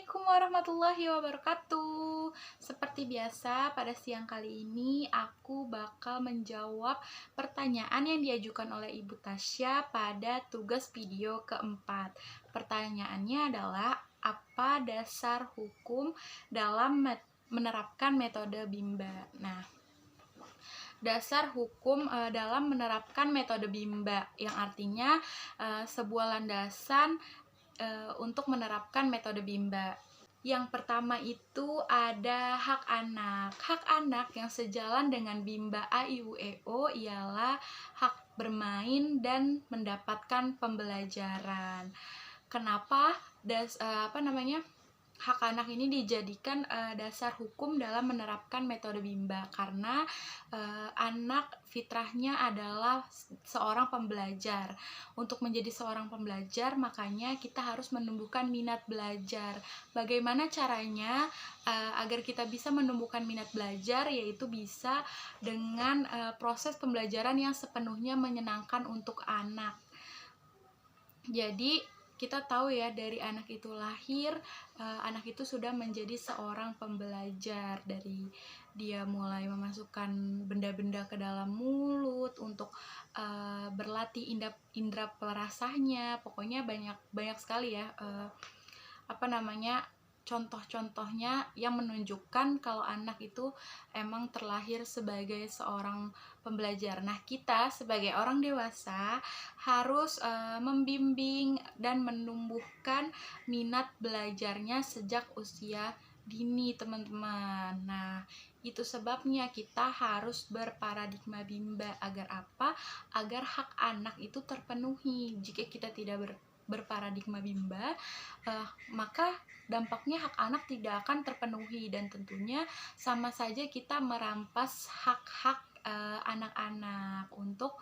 Assalamualaikum warahmatullahi wabarakatuh. Seperti biasa, pada siang kali ini aku bakal menjawab pertanyaan yang diajukan oleh Ibu Tasya pada tugas video keempat. Pertanyaannya adalah, apa dasar hukum dalam menerapkan metode Bimba? Nah, dasar hukum dalam menerapkan metode Bimba, yang artinya sebuah landasan untuk menerapkan metode Bimba. Yang pertama itu ada hak anak. Hak anak yang sejalan dengan Bimba A, I, U, E, O ialah hak bermain dan mendapatkan pembelajaran. Kenapa hak anak ini dijadikan dasar hukum dalam menerapkan metode Bimba? Karena anak fitrahnya adalah seorang pembelajar. Untuk menjadi seorang pembelajar, makanya kita harus menumbuhkan minat belajar. Bagaimana caranya agar kita bisa menumbuhkan minat belajar? Yaitu bisa dengan proses pembelajaran yang sepenuhnya menyenangkan untuk anak. Jadi kita tahu ya, dari anak itu lahir, anak itu sudah menjadi seorang pembelajar. Dari dia mulai memasukkan benda-benda ke dalam mulut untuk berlatih indera perasanya. Pokoknya banyak sekali ya contoh-contohnya yang menunjukkan kalau anak itu emang terlahir sebagai seorang pembelajar. Nah, kita sebagai orang dewasa harus membimbing dan menumbuhkan minat belajarnya sejak usia dini, teman-teman. Nah, itu sebabnya kita harus berparadigma Bimba. Agar apa? Agar hak anak itu terpenuhi. Jika kita tidak berparadigma Bimba, maka dampaknya hak anak tidak akan terpenuhi, dan tentunya sama saja kita merampas hak-hak anak-anak untuk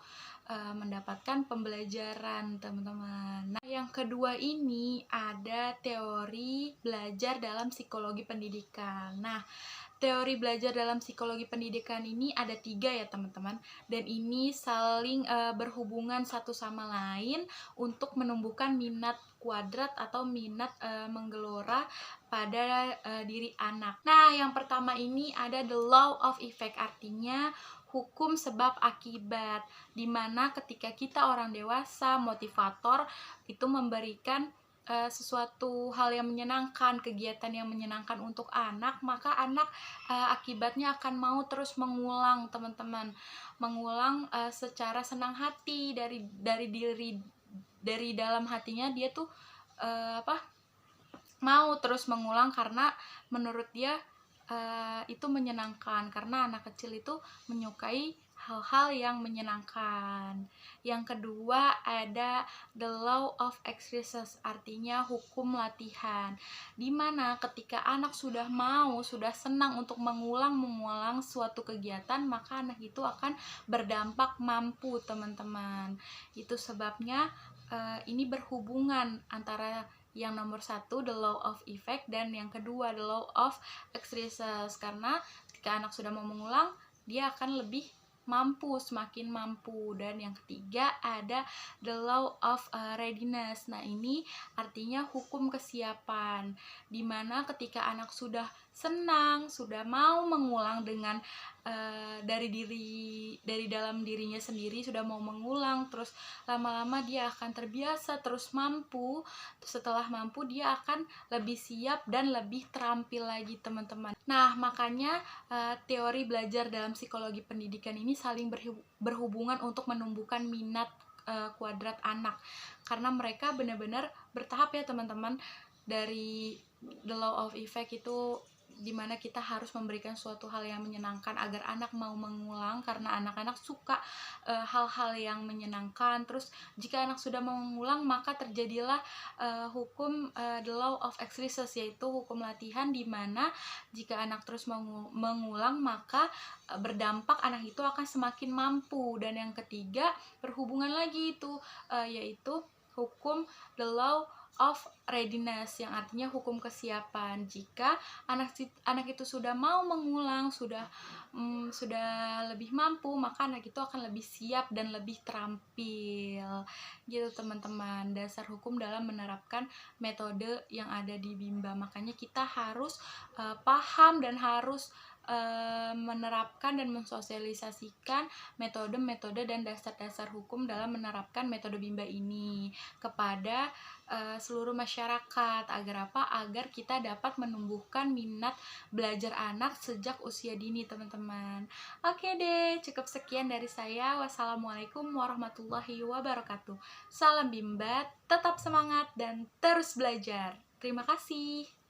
mendapatkan pembelajaran, teman-teman. Nah, yang kedua ini ada teori belajar dalam psikologi pendidikan. Nah, teori belajar dalam psikologi pendidikan ini ada 3 ya, teman-teman, dan ini saling berhubungan satu sama lain untuk menumbuhkan minat kuadrat atau minat menggelora pada diri anak. Nah, yang pertama ini ada the law of effect, artinya hukum sebab akibat, dimana ketika kita orang dewasa, motivator itu memberikan sesuatu hal yang menyenangkan, kegiatan yang menyenangkan untuk anak, maka anak akibatnya akan mau terus mengulang, teman-teman, mengulang secara senang hati dari dalam hatinya. Dia tuh mau terus mengulang karena menurut dia itu menyenangkan, karena anak kecil itu menyukai hal-hal yang menyenangkan. Yang kedua ada the law of exercise, artinya hukum latihan, dimana ketika anak sudah senang untuk mengulang suatu kegiatan, maka anak itu akan berdampak mampu, teman-teman. Itu sebabnya ini berhubungan antara yang nomor 1 the law of effect dan yang kedua the law of exercise, karena ketika anak sudah mau mengulang, dia akan lebih mampu, semakin mampu. Dan yang ketiga ada the law of readiness. Nah, ini artinya hukum kesiapan, dimana ketika anak sudah senang, sudah mau mengulang dengan dari dalam dirinya sendiri, sudah mau mengulang, terus lama-lama dia akan terbiasa, terus mampu. Setelah mampu, dia akan lebih siap dan lebih terampil lagi, teman-teman. Nah, makanya teori belajar dalam psikologi pendidikan ini saling berhubungan untuk menumbuhkan minat kuadrat anak, karena mereka benar-benar bertahap ya, teman-teman. Dari the law of effect itu dimana kita harus memberikan suatu hal yang menyenangkan agar anak mau mengulang, karena anak-anak suka hal-hal yang menyenangkan. Terus jika anak sudah mau mengulang, maka terjadilah hukum the law of exercise, yaitu hukum latihan, dimana jika anak terus mengulang, maka berdampak anak itu akan semakin mampu. Dan yang ketiga berhubungan lagi itu yaitu hukum the law of readiness, yang artinya hukum kesiapan. Jika anak itu sudah mau mengulang, sudah lebih mampu, maka anak itu akan lebih siap dan lebih terampil. Gitu teman-teman, dasar hukum dalam menerapkan metode yang ada di Bimba. Makanya kita harus paham dan harus menerapkan dan mensosialisasikan metode-metode dan dasar-dasar hukum dalam menerapkan metode Bimba ini kepada seluruh masyarakat. Agar apa? Agar kita dapat menumbuhkan minat belajar anak sejak usia dini, teman-teman. Oke deh, cukup sekian dari saya. Wassalamualaikum warahmatullahi wabarakatuh. Salam Bimba, tetap semangat dan terus belajar. Terima kasih.